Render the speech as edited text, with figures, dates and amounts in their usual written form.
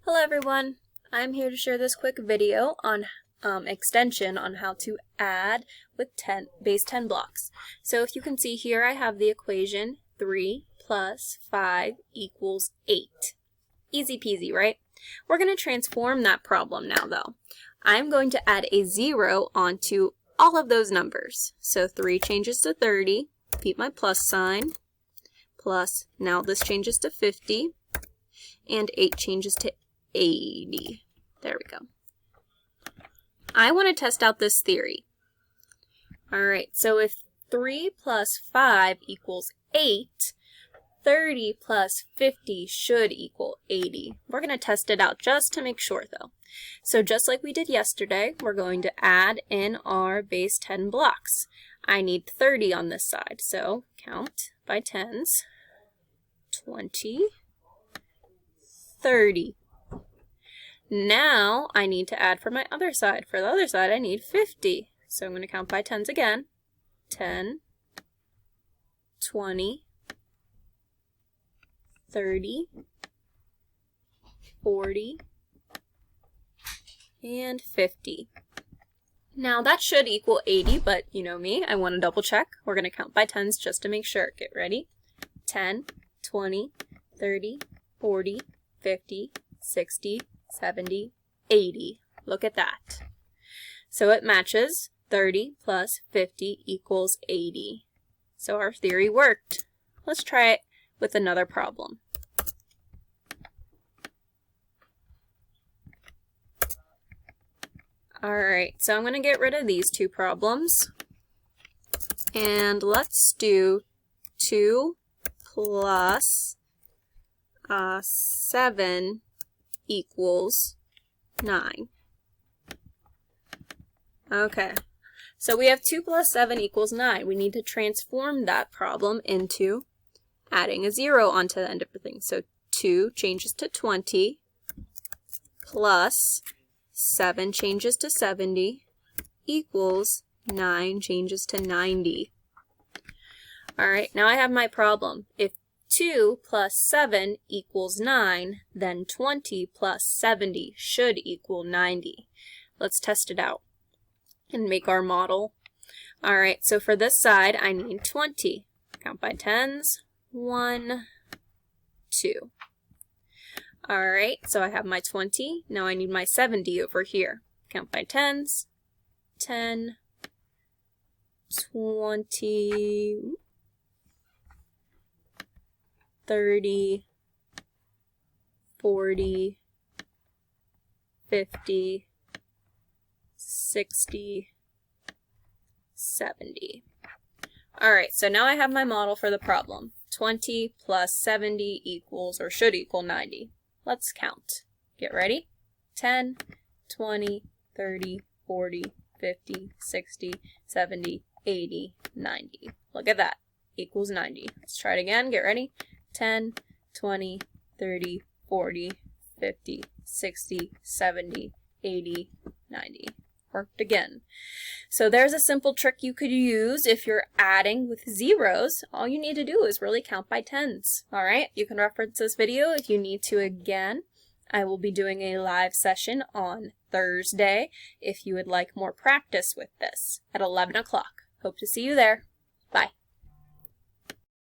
Hello everyone, I'm here to share this quick video on extension on how to add with base 10 blocks. So if you can see here, I have the equation 3 plus 5 equals 8. Easy peasy, right? We're going to transform that problem now though. I'm going to add a 0 onto all of those numbers. So 3 changes to 30, keep my plus sign, plus now this changes to 50, and 8 changes to 80. There we go. I want to test out this theory. Alright, so if 3 plus 5 equals 8, 30 plus 50 should equal 80. We're going to test it out just to make sure though. So just like we did yesterday, we're going to add in our base 10 blocks. I need 30 on this side, so count by tens. 20, 30. Now I need to add for my other side. For the other side I need 50. So I'm going to count by tens again. 10, 20, 30, 40, and 50. Now that should equal 80, but you know me, I want to double check. We're going to count by tens just to make sure. Get ready. 10, 20, 30, 40, 50, 60, 70, 80. Look at that. So it matches. 30 plus 50 equals 80. So our theory worked. Let's try it with another problem. Alright, so I'm going to get rid of these two problems. And let's do 2 plus 7 equals 9. Okay, so we have 2 plus 7 equals 9. We need to transform that problem into adding a 0 onto the end of everything. So 2 changes to 20 plus 7 changes to 70 equals 9 changes to 90. Alright, now I have my problem. If 2 plus 7 equals 9, then 20 plus 70 should equal 90. Let's test it out and make our model. Alright, so for this side I need 20. Count by tens. 1, 2. Alright, so I have my 20. Now I need my 70 over here. Count by tens. 10, 20, 30, 40, 50, 60, 70. Alright, so now I have my model for the problem. 20 plus 70 equals, or should equal, 90. Let's count. Get ready? 10, 20, 30, 40, 50, 60, 70, 80, 90. Look at that. Equals 90. Let's try it again. Get ready? 10, 20, 30, 40, 50, 60, 70, 80, 90. Worked again. So there's a simple trick you could use if you're adding with zeros. All you need to do is really count by tens. Alright, you can reference this video if you need to again. I will be doing a live session on Thursday if you would like more practice with this at 11 o'clock. Hope to see you there.